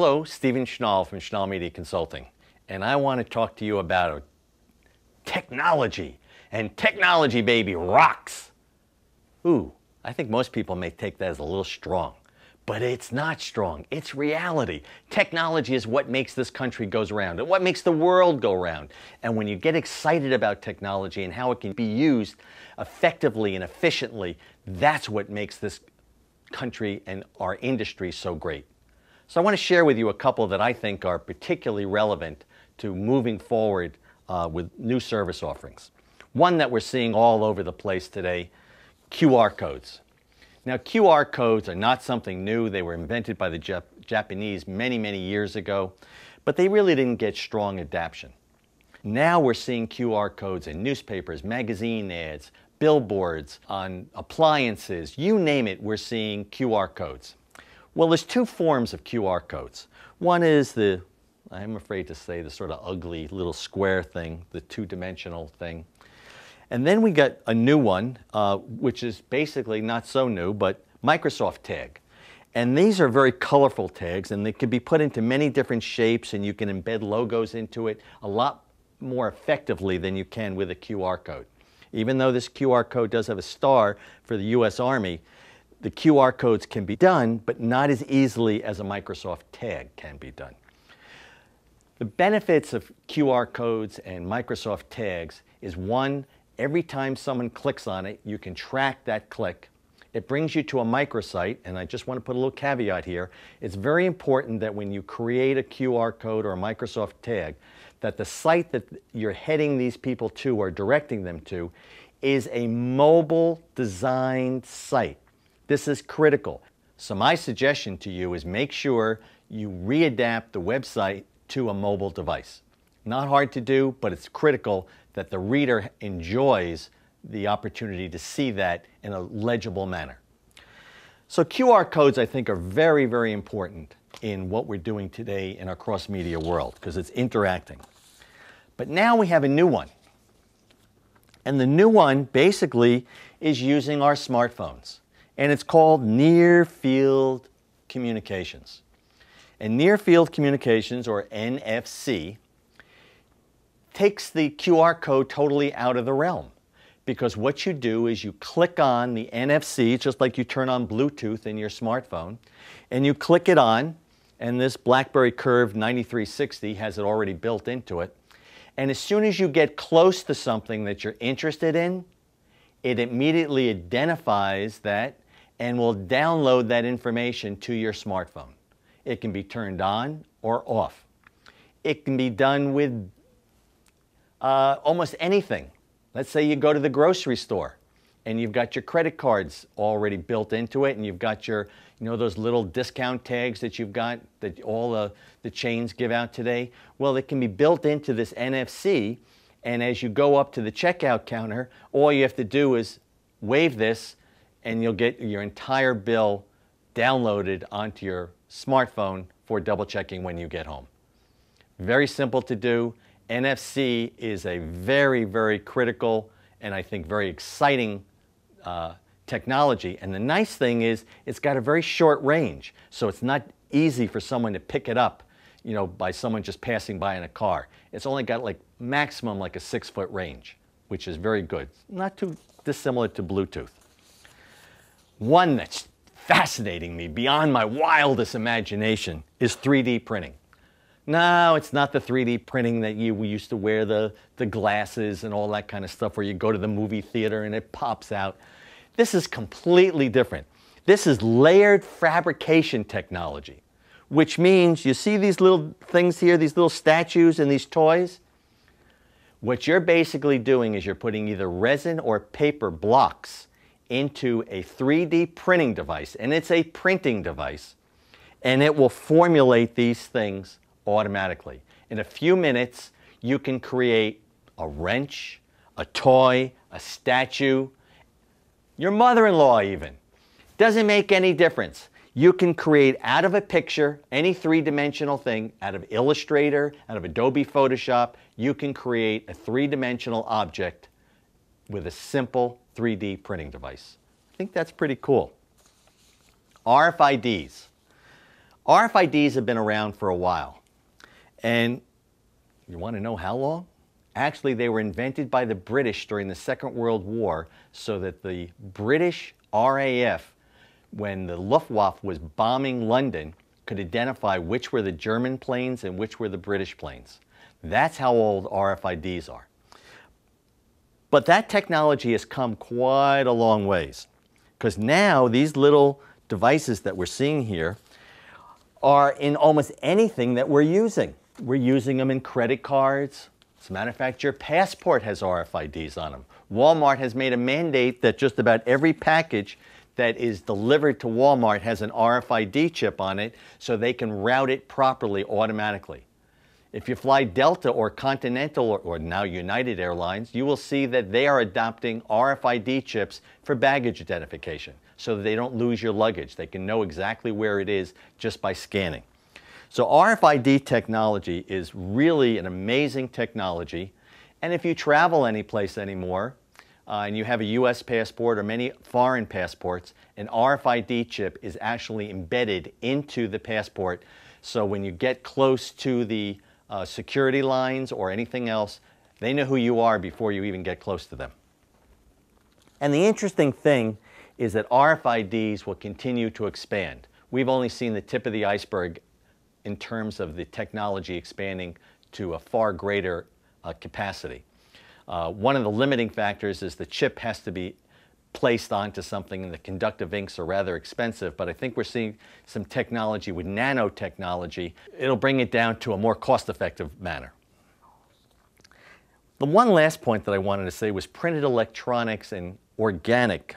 Hello, Stephen Schnall from Schnall Media Consulting, and I want to talk to you about technology. And technology, baby, rocks. Ooh, I think most people may take that as a little strong, but it's not strong. It's reality. Technology is what makes this country goes around, and what makes the world go round. And when you get excited about technology and how it can be used effectively and efficiently, that's what makes this country and our industry so great. So I want to share with you a couple that I think are particularly relevant to moving forward with new service offerings. One that we're seeing all over the place today, QR codes. Now, QR codes are not something new. They were invented by the Japanese many, many years ago, but they really didn't get strong adoption. Now we're seeing QR codes in newspapers, magazine ads, billboards, on appliances, you name it, we're seeing QR codes. Well, there's two forms of QR codes. One is I'm afraid to say, the sort of ugly little square thing, the two-dimensional thing. And then we got a new one, which is basically not so new, but Microsoft Tag. And these are very colorful tags, and they can be put into many different shapes, and you can embed logos into it a lot more effectively than you can with a QR code. Even though this QR code does have a star for the US Army, the QR codes can be done, but not as easily as a Microsoft Tag can be done. The benefits of QR codes and Microsoft Tags is, one, every time someone clicks on it, you can track that click. It brings you to a microsite, and I just want to put a little caveat here. It's very important that when you create a QR code or a Microsoft Tag, that the site that you're heading these people to or directing them to is a mobile designed site. This is critical. So my suggestion to you is make sure you readapt the website to a mobile device. Not hard to do, but it's critical that the reader enjoys the opportunity to see that in a legible manner. So QR codes, I think, are very, very important in what we're doing today in our cross-media world, because it's interacting. But now we have a new one. And the new one basically is using our smartphones. And it's called Near Field Communications. And Near Field Communications, or NFC, takes the QR code totally out of the realm. Because what you do is you click on the NFC, just like you turn on Bluetooth in your smartphone, and you click it on, and this BlackBerry Curve 9360 has it already built into it. And as soon as you get close to something that you're interested in, it immediately identifies that and will download that information to your smartphone. It can be turned on or off. It can be done with almost anything. Let's say you go to the grocery store and you've got your credit cards already built into it, and you've got your, those little discount tags that you've got that all the chains give out today. Well, it can be built into this NFC, and as you go up to the checkout counter, all you have to do is wave this, and you'll get your entire bill downloaded onto your smartphone for double checking when you get home. Very simple to do. NFC is a very, very critical and I think very exciting technology. And the nice thing is it's got a very short range, so it's not easy for someone to pick it up, by someone just passing by in a car. It's only got maximum a 6-foot range, which is very good. Not too dissimilar to Bluetooth. One that's fascinating me beyond my wildest imagination is 3D printing. No, it's not the 3D printing that we used to wear the glasses and all that kind of stuff where you go to the movie theater and it pops out. This is completely different. This is layered fabrication technology, which means you see these little things here, these little statues and these toys? What you're basically doing is you're putting either resin or paper blocks into a 3D printing device, and it's a printing device, and it will formulate these things automatically. In a few minutes, you can create a wrench, a toy, a statue, your mother-in-law even. Doesn't make any difference. You can create out of a picture, any three-dimensional thing, out of Illustrator, out of Adobe Photoshop, you can create a three-dimensional object with a simple 3D printing device. I think that's pretty cool. RFIDs. RFIDs have been around for a while. And you want to know how long? Actually, they were invented by the British during the Second World War so that the British RAF, when the Luftwaffe was bombing London, could identify which were the German planes and which were the British planes. That's how old RFIDs are. But that technology has come quite a long ways, because now these little devices that we're seeing here are in almost anything that we're using. We're using them in credit cards. As a matter of fact, your passport has RFIDs on them. Walmart has made a mandate that just about every package that is delivered to Walmart has an RFID chip on it so they can route it properly automatically. If you fly Delta or Continental or now United Airlines, you will see that they are adopting RFID chips for baggage identification so that they don't lose your luggage. They can know exactly where it is just by scanning. So RFID technology is really an amazing technology. And if you travel any place anymore, and you have a US passport or many foreign passports, an RFID chip is actually embedded into the passport. So when you get close to the security lines or anything else, they know who you are before you even get close to them. And the interesting thing is that RFIDs will continue to expand. We've only seen the tip of the iceberg in terms of the technology expanding to a far greater capacity. One of the limiting factors is the chip has to be placed onto something, and the conductive inks are rather expensive, but I think we're seeing some technology with nanotechnology. It'll bring it down to a more cost-effective manner. The one last point that I wanted to say was printed electronics and organic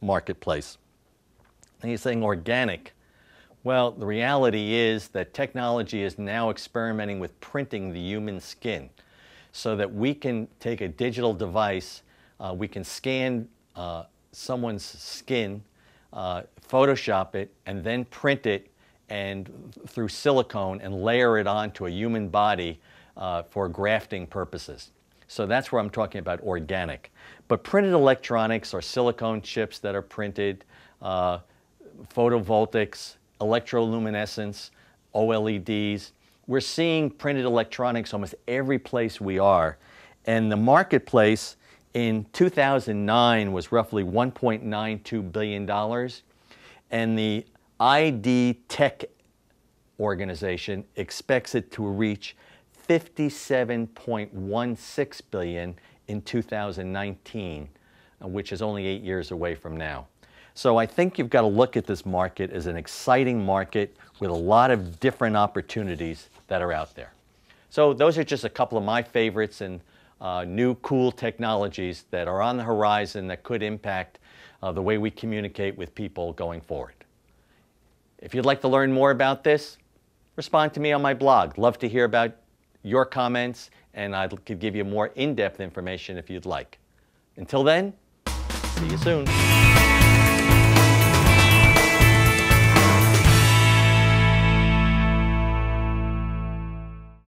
marketplace. And you're saying organic. Well, the reality is that technology is now experimenting with printing the human skin so that we can take a digital device, we can scan someone's skin, Photoshop it, and then print it and through silicone and layer it onto a human body for grafting purposes. So that's where I'm talking about organic. But printed electronics are silicone chips that are printed, photovoltaics, electroluminescence, OLEDs. We're seeing printed electronics almost every place we are. And the marketplace in 2009 was roughly $1.92 billion. And the ID Tech organization expects it to reach $57.16 billion in 2019, which is only 8 years away from now. So I think you've got to look at this market as an exciting market with a lot of different opportunities that are out there. So those are just a couple of my favorites and new cool technologies that are on the horizon that could impact the way we communicate with people going forward. If you'd like to learn more about this, respond to me on my blog. Love to hear about your comments, and I could give you more in-depth information if you'd like. Until then, see you soon.